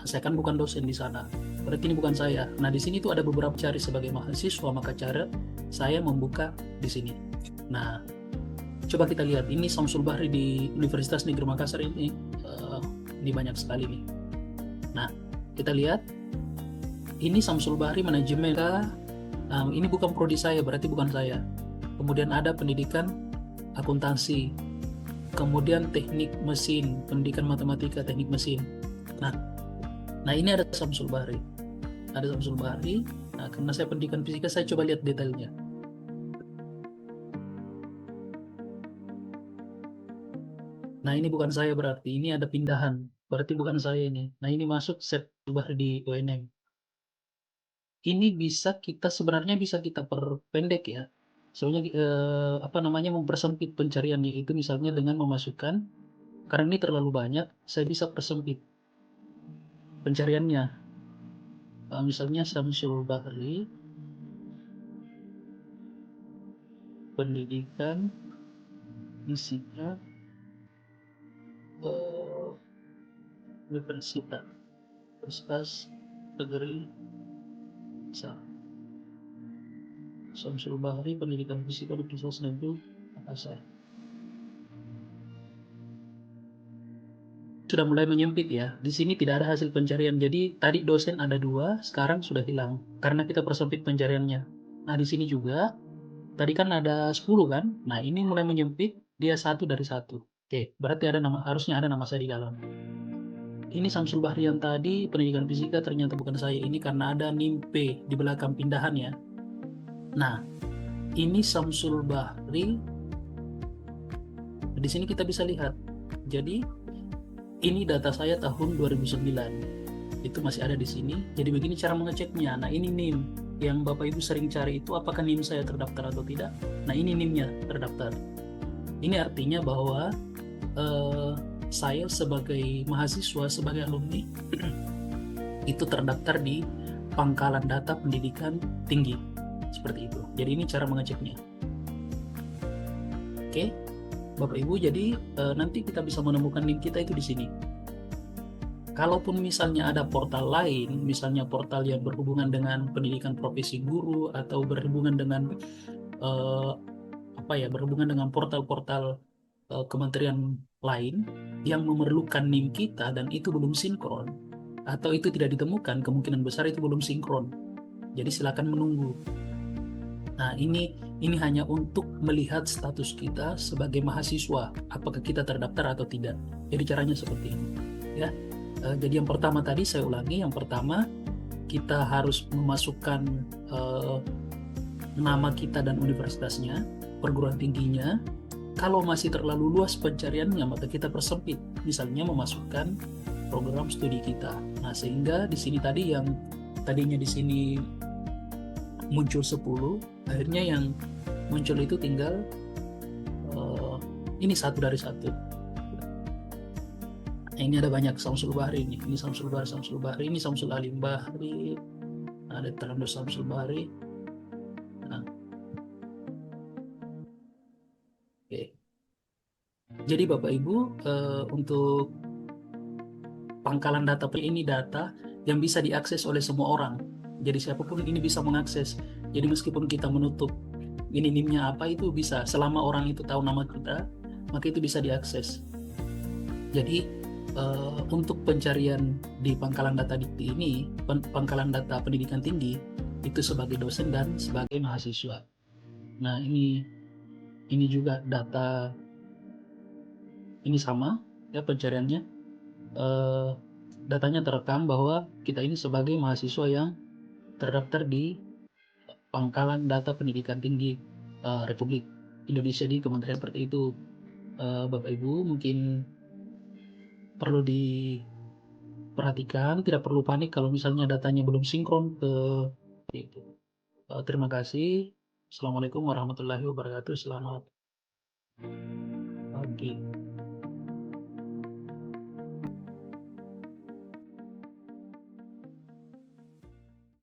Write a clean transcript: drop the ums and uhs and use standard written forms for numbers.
Saya kan bukan dosen di sana, berarti ini bukan saya. Nah, di sini tuh ada beberapa cari sebagai mahasiswa, maka cara saya membuka di sini. Nah, coba kita lihat, ini Samsul Bahri di Universitas Negeri Makassar ini banyak sekali nih. Nah, kita lihat, ini Samsul Bahri manajemen. Ini bukan prodi saya, berarti bukan saya. Kemudian ada pendidikan akuntansi, kemudian teknik mesin, pendidikan matematika, teknik mesin. Nah ini ada Samsul Bahri, Nah, karena saya pendidikan fisika, saya coba lihat detailnya. Nah ini bukan saya, berarti ini ada pindahan, berarti bukan saya ini. Nah ini masuk Samsul Bahri di UNM. Ini sebenarnya bisa kita perpendek ya. Soalnya mempersempit pencariannya itu misalnya dengan memasukkan, karena ini terlalu banyak, saya bisa persempit pencariannya. Misalnya Samsul Bahri pendidikan fisika Universitas Negeri Samsul Bahri pendidikan fisika Universitas Negeri Makassar. Sudah mulai menyempit ya. Di sini tidak ada hasil pencarian. Jadi tadi dosen ada 2, sekarang sudah hilang karena kita persempit pencariannya. Nah di sini juga tadi kan ada 10 kan. Nah ini mulai menyempit, dia 1 dari 1. Oke, berarti harusnya ada nama saya di dalam. Ini Samsul Bahri yang tadi pendidikan fisika, ternyata bukan saya. Ini karena ada NIM P di belakang pindahan ya. Nah, ini Samsul Bahri. Di sini kita bisa lihat. Jadi ini data saya tahun 2009. Itu masih ada di sini. Jadi begini cara mengeceknya. Nah, ini NIM yang Bapak Ibu sering cari itu, apakah NIM saya terdaftar atau tidak. Nah, ini NIM-nya terdaftar. Ini artinya bahwa saya sebagai mahasiswa, sebagai alumni itu terdaftar di Pangkalan Data Pendidikan Tinggi, seperti itu. Jadi ini cara mengeceknya. Oke, Bapak Ibu, jadi nanti kita bisa menemukan link kita itu di sini. Kalaupun misalnya ada portal lain, misalnya portal yang berhubungan dengan pendidikan profesi guru atau berhubungan dengan berhubungan dengan portal-portal kementerian lain yang memerlukan NIM kita dan itu belum sinkron atau itu tidak ditemukan, kemungkinan besar itu belum sinkron. Jadi silakan menunggu. Nah, ini hanya untuk melihat status kita sebagai mahasiswa, apakah kita terdaftar atau tidak. Jadi caranya seperti ini, ya. Jadi yang pertama tadi saya ulangi, yang pertama kita harus memasukkan nama kita dan universitasnya, perguruan tingginya. Kalau masih terlalu luas pencariannya, maka kita persempit, misalnya memasukkan program studi kita. Nah, sehingga di sini tadi yang tadinya di sini muncul 10, akhirnya yang muncul itu tinggal ini 1 dari 1. Nah, ini ada banyak Samsul Bahri ini Samsul Bahri, ini Samsul Alim Bahri, ada Terando Samsul Bahri. Nah, oke. Jadi Bapak Ibu, untuk pangkalan data ini data yang bisa diakses oleh semua orang. Jadi siapapun ini bisa mengakses. Jadi meskipun kita menutup ini NIM-nya apa, itu bisa, selama orang itu tahu nama kita, maka itu bisa diakses. Jadi untuk pencarian di pangkalan data dikti ini, pangkalan data pendidikan tinggi, itu sebagai dosen dan sebagai mahasiswa. Nah ini juga data, ini sama ya pencariannya. Datanya terekam bahwa kita ini sebagai mahasiswa yang terdaftar di Pangkalan Data Pendidikan Tinggi Republik Indonesia di Kementerian seperti itu. Bapak Ibu mungkin perlu diperhatikan, tidak perlu panik kalau misalnya datanya belum sinkron ke itu. Terima kasih. Assalamualaikum warahmatullahi wabarakatuh. Selamat pagi.